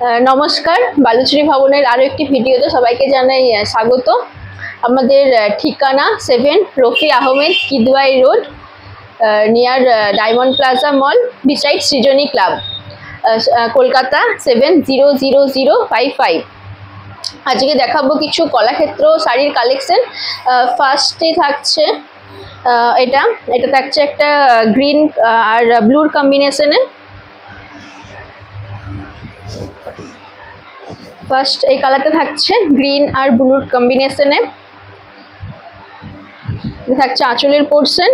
নমস্কার, বালুচুরি ভবনের আরো একটি ভিডিওতে সবাইকে জানাই স্বাগত। আমাদের ঠিকানা 7 Rafi Ahmed Kidwai Road, near Diamond Plaza Mall, beside Srijani Club, Kolkata 700055। আজকে দেখাবো কিছু কলাক্ষেত্র শাড়ির কালেকশন। ফার্স্টে থাকছে এটা থাকছে একটা গ্রিন আর ব্লুর কম্বিনেশনে। ফার্স্ট এই কালারটা থাকছে গ্রিন আর ব্লুর কম্বিনেশনে। থাকছে আঁচলের পোর্শন।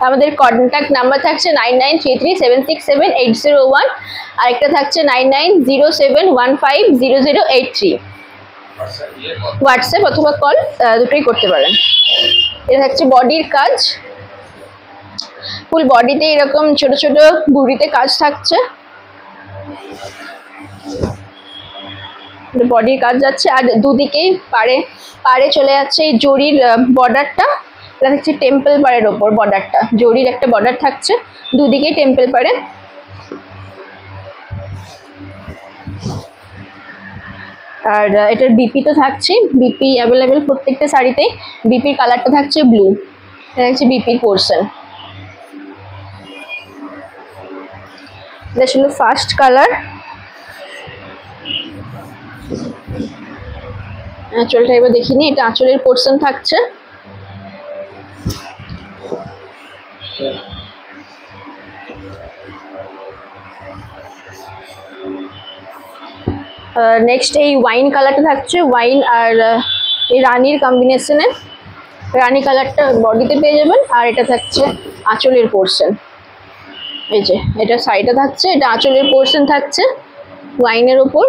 আমাদের কন্ট্যাক্ট নাম্বার থাকছে 9933767801, আর একটা থাকছে 9907150083। হোয়াটসঅ্যাপ অথবা কল দুটোই করতে পারেন। এটা থাকছে বডির কাজ, ফুল বডিতে এরকম ছোট ছোট বুড়িতে কাজ থাকছে, বডির কাজ যাচ্ছে। আর দুদিকেই পাড়ে চলে যাচ্ছে এই জরির বর্ডারটা। এটা হচ্ছে টেম্পল পাড়ের ওপর বর্ডারটা, জরির একটা বর্ডার থাকছে দুদিকেই টেম্পল পাড়ে। আর এটার বিপি তো থাকছে, বিপি অ্যাভেলেবেল প্রত্যেকটা শাড়িতেই। বিপির কালারটা থাকছে ব্লু, এটা হচ্ছে বিপির পোর্শন। এটা ছিল ফার্স্ট কালার। আঁচলটা এবার দেখিনি, এটা আঁচলের পোর্শন থাকছে। নেক্সট এই ওয়াইন কালারটা থাকছে, ওয়াইন আর এই রানির কম্বিনেশনে। রানি কালারটা বডিতে পেয়ে যাবেন, আর এটা থাকছে আঁচলের পোর্শন। এই যে এটা শাড়িটা থাকছে, এটা আঁচলের পোর্শন থাকছে ওয়াইনের ওপর।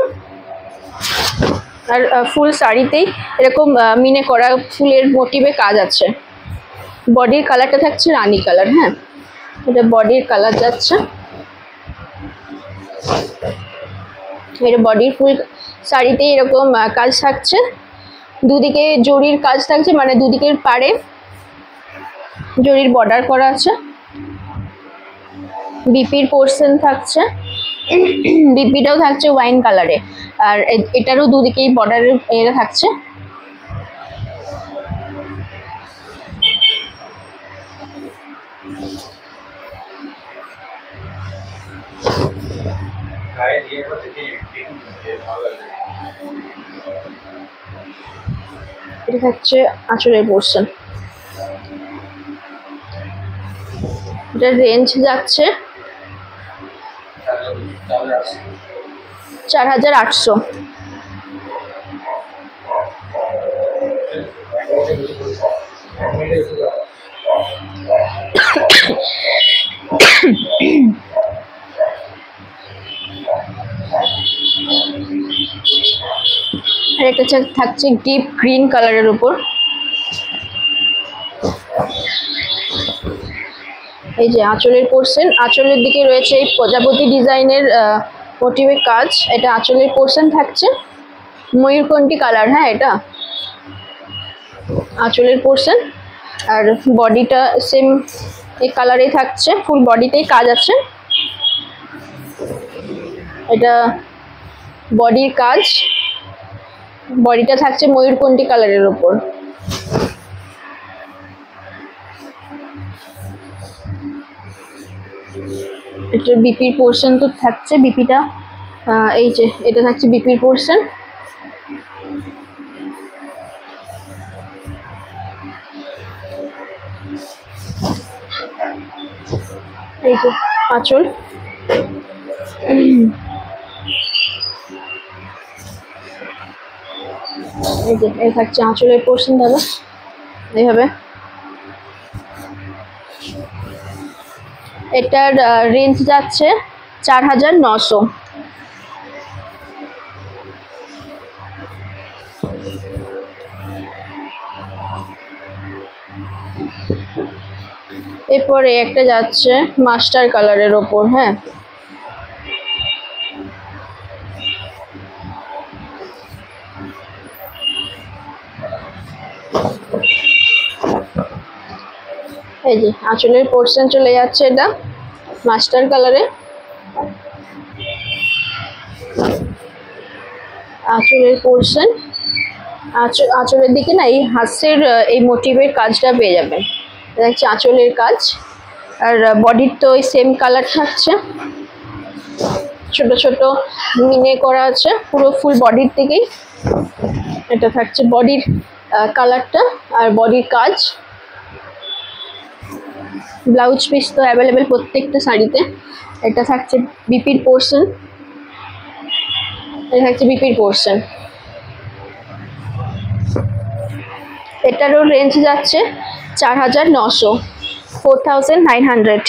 আর ফুল শাড়িতেই এরকম মিনে করা ফুলের মোটিভে কাজ আছে। বডির কালারটা থাকছে রানি কালার। হ্যাঁ, এটা বডির কালার যাচ্ছে। এটা বডির ফুল শাড়িতে এরকম কাজ থাকছে, দুদিকে জরির কাজ থাকছে, মানে দুদিকের পাড়ে জরির বর্ডার করা আছে। বিপির পোর্শন থাকছে, বিপিটাও থাকছে ওয়াইন কালারে, আর এটারও দুদিকেই বর্ডারের এটা থাকছে। এটা থাকছে আঁচলের পোর্শন। এটা রেঞ্জ যাচ্ছে 4800। আর একটা থাকছে ডিপ গ্রিন কালারের উপর। এই যে আঁচলের পোর্শন, আঁচলের দিকে রয়েছে এই প্রজাপতি ডিজাইনের মোটিভের কাজ। এটা আঁচলের পোর্শন থাকছে ময়ূরকণ্ঠী কালার। হ্যাঁ, এটা আঁচলের পোর্শন, আর বডিটা সেম এই কালারেই থাকছে, ফুল বডিতেই কাজ আছে। এটা বডির কাজ, বডিটা থাকছে ময়ূরকণ্ঠী কালারের ওপর। এটা বিপির পোর্শন তো থাকছে, বিপিটা এই যে এটা থাকছে বিপির পোর্শন। এই যে আঁচল, এই যে এই থাকছে আঁচলের পোর্শন। দাদা এইভাবে এটার রেঞ্জ যাচ্ছে 4900। এরপরে একটা যাচ্ছে মাস্টার কালারের ওপর। হ্যাঁ, এই যে আঁচলের পোর্শন চলে যাচ্ছে, এটা মাস্টার কালারে। আঁচলের পোর্শন, আঁচলের দিকে না এই হাঁসের এই মোটিভের কাজটা পেয়ে যাবেন। এটা হচ্ছে আঁচলের কাজ। আর বডির তো ওই সেম কালার থাকছে, ছোট ছোট মিনে করা আছে পুরো ফুল বডির দিকেই। এটা থাকছে বডির কালারটা আর বডির কাজ। ব্লাউজ পিস তো অ্যাভেলেবেল প্রত্যেকটা শাড়িতে। এটা থাকছে বিপির পোর্শন, এটা থাকছে বিপির পোর্শন। এটারও রেঞ্জ যাচ্ছে 4900, 4900।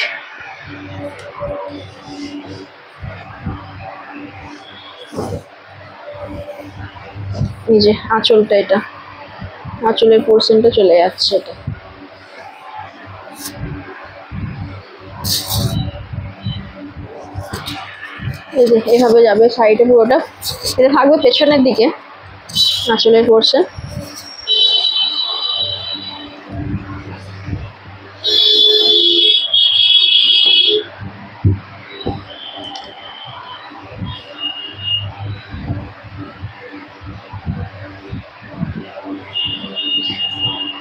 এই যে আঁচলটা, এটা আঁচলের পোর্শনটা চলে যাচ্ছে। এটা এই যে এভাবে যাবে শাড়িটা পুরোটা। এটা থাকবে পেছনের দিকে আঁচলের পোর্শন।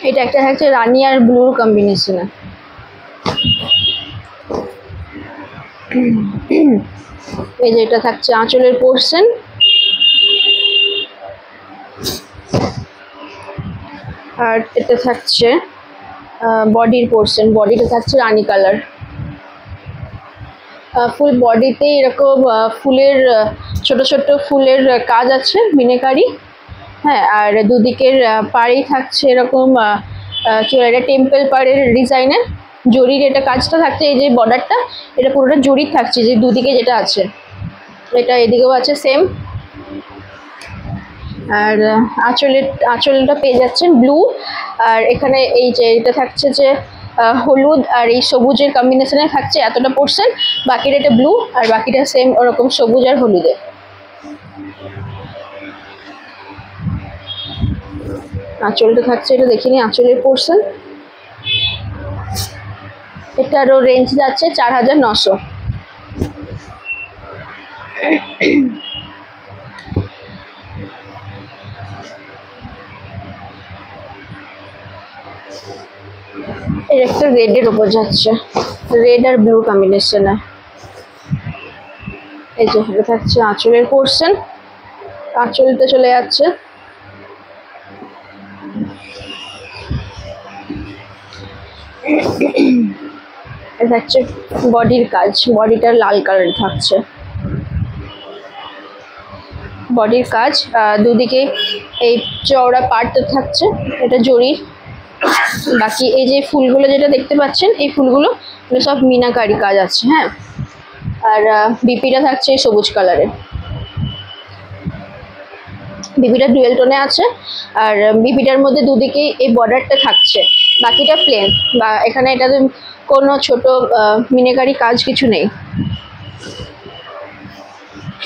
এটা একটা থাকছে রানী আর ব্লুর কম্বিনেশনে। এই যে এটা থাকছে আঁচলের পোর্শন। আর এটা থাকছে বডির পোর্শন। বডিটা থাকছে রানী কালার। ফুল বডিতে এরকম ফুলের ছোট ছোট ফুলের কাজ আছে মিনেকারি। হ্যাঁ, আর দুদিকের পাড়েই থাকছে এরকম কি বলে, এটা টেম্পল পাড়ের ডিজাইনের জরির এটা কাজটা থাকছে। এই যে বর্ডারটা এটা পুরোটা জরির থাকছে, যে দুদিকে যেটা আছে এটা এদিকেও আছে সেম। আর আঁচলটা পেয়ে যাচ্ছেন ব্লু। আর এখানে এই যে এটা থাকছে যে হলুদ আর এই সবুজের কম্বিনেশনে থাকছে এতটা পোর্শন। বাকিটা এটা ব্লু আর বাকিটা সেম ওরকম সবুজ আর হলুদে। আঁচলটা থাকছে, এটা দেখিনি আঁচলের পোর্শন। এটারও রেঞ্জ যাচ্ছে 4900। এর একটা রেডের উপর যাচ্ছে, রেড আর ব্লু কম্বিনেশনে। এই যে এটা থাকছে আঁচলের পোর্শন। আঁচলটা চলে যাচ্ছে। এটা হচ্ছে বডির কাজ। বডিটা লাল কালার থাকছে বডির কাজ। দুদিকে এই চওড়া পার্টটা থাকছে, এটা জরির। বাকি এই যে ফুলগুলো যেটা দেখতে পাচ্ছেন, এই ফুলগুলো সব মিনাকারি কাজ আছে। হ্যাঁ, আর বিপিটা থাকছে সবুজ কালারের। বিপিটা ডুয়েল টোনে আছে। আর বিপিটার মধ্যে দুদিকে এই বর্ডারটা থাকছে, বাকিটা প্লেন। বা এখানে এটাতে কোনো ছোট মিনাকারি কাজ কিছু নেই।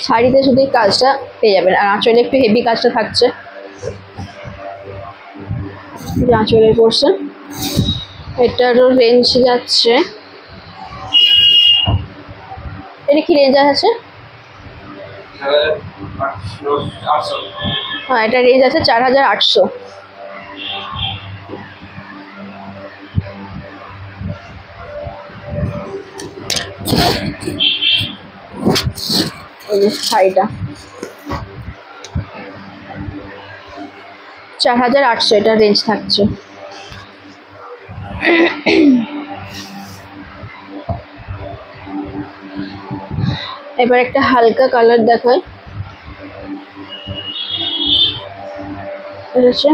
শাড়িতে শুধু এই কাজটা পেয়ে যাবেন। আর আঁচলে একটু হেভি কাজটা থাকছে, আঁচলের পোর্শন। এটারও রেঞ্জ যাচ্ছে, এটা কি রেঞ্জ আছে? হ্যাঁ, এটা রেঞ্জ আছে 4800। এই যে শাড়িটা 4800 এটা রেঞ্জ থাকছে। এবার একটা হালকা কালার দেখায়। এটা হচ্ছে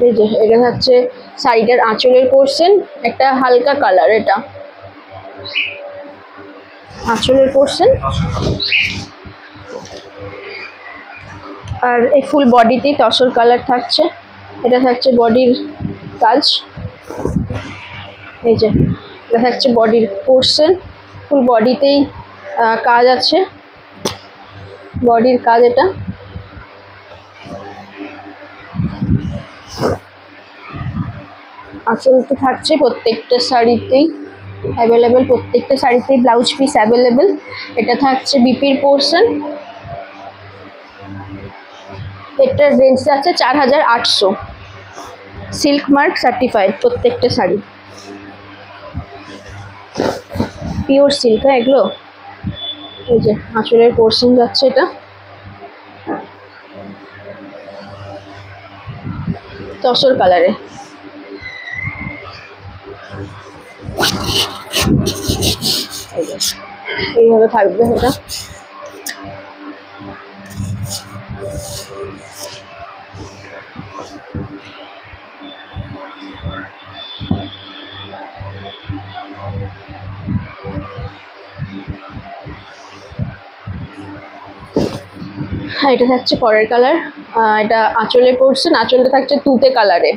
এই যে এটা হচ্ছে শাড়িটার আঁচলের পোর্শন। একটা হালকা কালার, এটা আঁচলের পোর্শন। আর এই ফুল বডিতেই তসর কালার থাকছে। এটা থাকছে বডির কাজ। এই যে এটা থাকছে বডির পোর্শন। ফুল বডিতেই কাজ আছে, বডির কাজ এটা। আঁচল তো থাকছে প্রত্যেকটা শাড়িতেই অ্যাভেলেবেল, প্রত্যেকটা শাড়িতেই ব্লাউজ পিস অ্যাভেলেবেল। এটা থাকছে বিপির পোর্শন, এটার রেঞ্জ আছে 4800, সিল্ক মার্ক সার্টিফাইড প্রত্যেকটা শাড়ি, পিওর সিল্ক। এগুলো এই যে আঁচলের পোর্শন যাচ্ছে, এটা তসর কালারে। এইভাবে থাকবে এটা। এটা থাকছে পরের কালার, এটা আঁচলের পোর্শন, আঁচলটা থাকছে তুতে কালারে,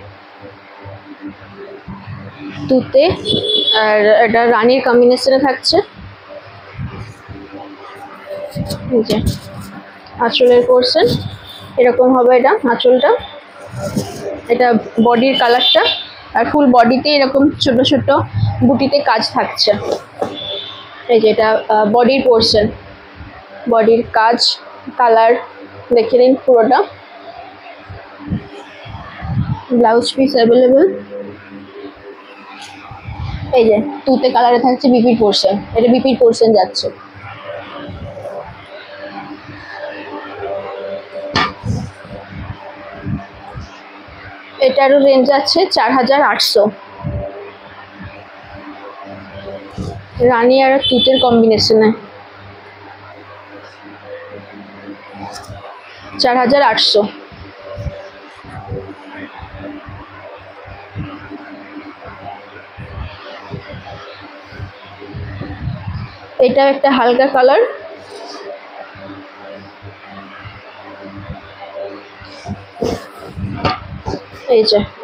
তুতে, আর এটা রানীর কম্বিনেশনে থাকছে। এই যে আঁচলের পোর্শন এরকম হবে, এটা আঁচলটা, এটা বডির কালারটা, আর ফুল বডিতে এরকম ছোট ছোট বুটিতে কাজ থাকছে। এই যে এটা বডির পোর্শন, বডির কাজ, কালার দেখে নিন পুরোটা। Blouse piece available. এই যে তুতে কালারে থাকছে বিপির পোর্শন, এটা বিপির পোর্শন যাচ্ছে। এটারও রেঞ্জ আছে 4800, রানী আর তুতের কম্বিনেশনে 4800। এটা একটা হালকা কালার,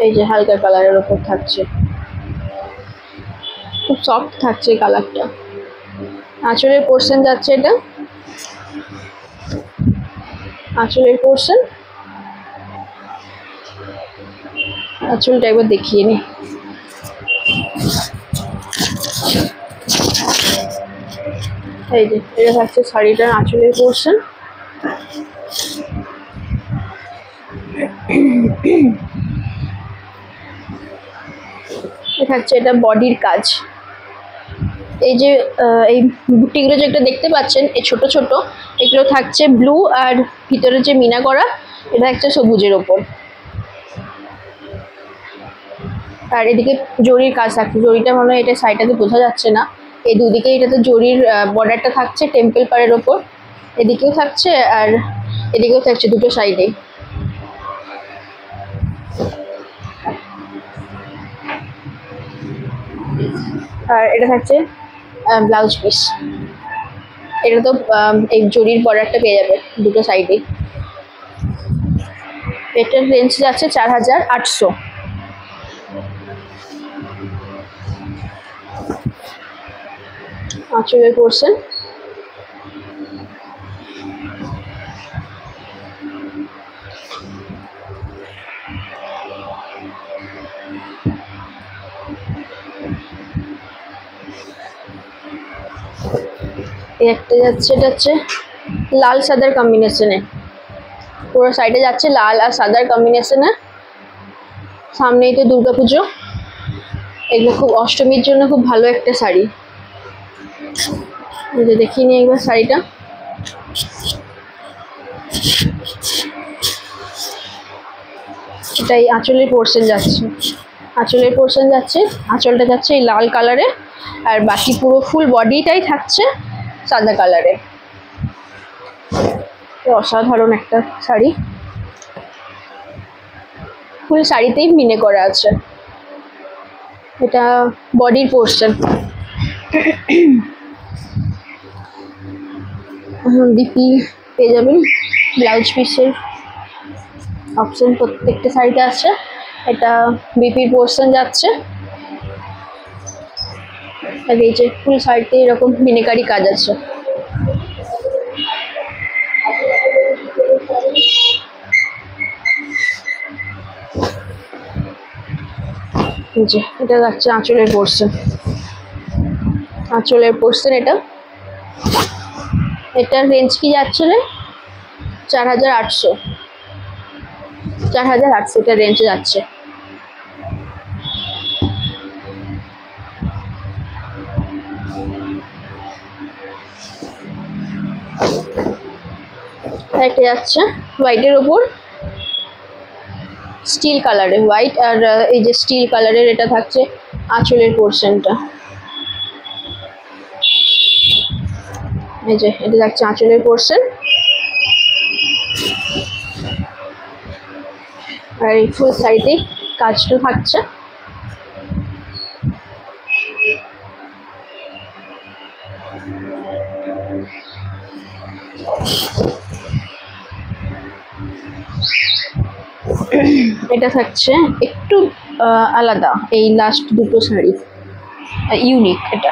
এই যে হালকা কালারের উপর থাকছে, খুব সফট থাকছে কালারটা। আঁচলের পোর্শন যাচ্ছে, এটা আঁচলের পোর্শন। আঁচলটা একবার দেখিয়ে নি। এই যে এটা থাকছে শাড়িটার আঁচলের পোর্শন। থাকছে এটা বডির কাজ। এই যে এই বুটিগুলো যেটা দেখতে পাচ্ছেন, এই ছোট ছোট, এগুলো থাকছে ব্লু, আর ভিতরে যে মিনা করা এটা থাকছে সবুজের ওপর, আর এদিকে জরির কাজ থাকছে। জরিটা মনে হয় এটা সাইডটাতে বোঝা যাচ্ছে না, এই দুদিকে এটাতে জরির বর্ডারটা থাকছে টেম্পল পাড়ের ওপর, এদিকেও থাকছে আর এদিকেও থাকছে, দুটো সাইডেই। আর এটা থাকছে ব্লাউজ পিস, এটা তো এই জরির বর্ডারটা পেয়ে যাবে দুটো সাইডে। এটার রেঞ্জ যাচ্ছে 4800। আঁচলের পোর্শন, একটা যাচ্ছে, এটা হচ্ছে লাল সাদার কম্বিনেশনে, পুরো সাইডে যাচ্ছে লাল আর সাদার কম্বিনেশনে। সামনেই তো দুর্গাপুজো, এগুলো খুব অষ্টমীর জন্য খুব ভালো একটা শাড়ি। দেখিয়ে নিই একবার শাড়িটা। এটাই আঁচলের পোর্শন যাচ্ছে, আঁচলের পোর্শন যাচ্ছে, আঁচলটা যাচ্ছে এই লাল কালারে, আর বাকি পুরো ফুল বডিটাই থাকছে সাদা কালারে। অসাধারণ একটা শাড়ি, ফুল শাড়িতেই মিনে করা আছে। এটা বডির পোর্শন, বিপি পেয়ে যাবেন, ব্লাউজ পিসের অপশন প্রত্যেকটা শাড়িতে আছে। এটা বিপির পোর্শন যাচ্ছে, আর এই যে ফুল শাড়িতে এরকম মিনেকারি কাজ আছে। যে এটা যাচ্ছে আঁচলের পোর্শন, আঁচলের পোর্শন এটা। এটার রেঞ্জ কি যাচ্ছে রে? 4800, 4800 এটা রেঞ্জে যাচ্ছে। এটা যাচ্ছে হোয়াইটের ওপর, স্টিল কালারের, হোয়াইট আর এই যে স্টিল কালারের এটা থাকছে আঁচলের পোর্শনটা। এই যে এটা যাচ্ছে আঁচলের পোর্শন, আর এই ফুল সাইডে কাজটা থাকছে। এটা থাকছে একটু আলাদা, এই লাস্ট দুটো শাড়ি ইউনিক এটা।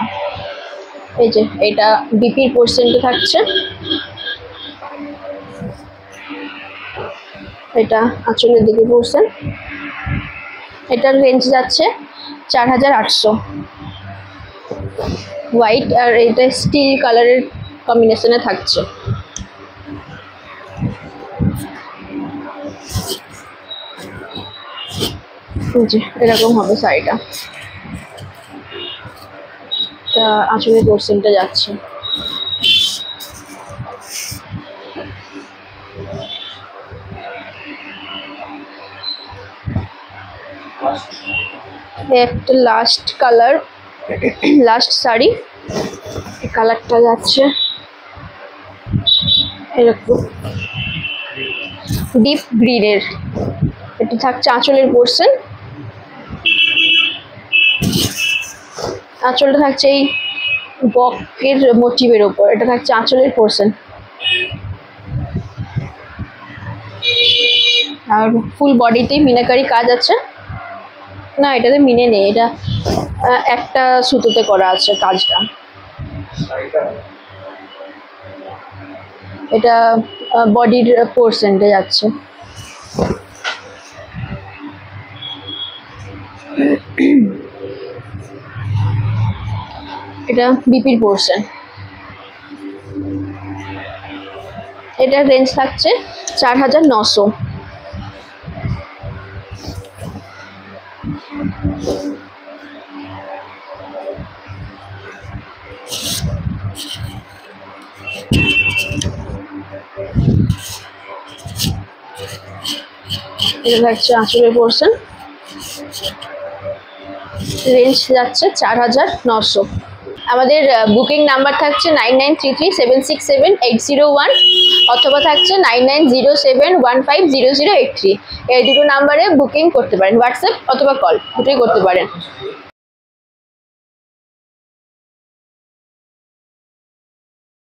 এই যে এটা বিপির পোর্শনটা থাকছে, এটা আঁচলের দিকে পোর্শন। এটার রেঞ্জ যাচ্ছে 4800, হোয়াইট আর এটা স্টিল কালারের কম্বিনেশনে থাকছে। জি এরকম হবে শাড়িটা, আঁচলের পোর্শনটা যাচ্ছে। একটা লাস্ট কালার, লাস্ট শাড়ি, কালারটা যাচ্ছে এরকম ডিপ গ্রিনের। এটা থাকছে আঁচলের পোর্শন, আঁচলটা থাকছে এই বকের মোটিভের ওপর, এটা থাকছে আঁচলের পোর্শন। আর ফুল বডিতেই মিনাকারি কাজ আছে, না এটাতে মিনে নেই, এটা একটা সুতোতে করা আছে কাজটা। এটা বডির পোর্শনটা যাচ্ছে। এটা বিপির পোর্শন, এটার রেঞ্জ থাকছে 4900। এটা থাকছে আঁচলের পোর্শন, রেঞ্জ যাচ্ছে 4900। আমাদের বুকিং নাম্বার থাকছে 9933767801 অথবা থাকছে 9907150083। এই দুটো নাম্বারে বুকিং করতে পারেন, হোয়াটসঅ্যাপ অথবা কল দুটোই করতে পারেন।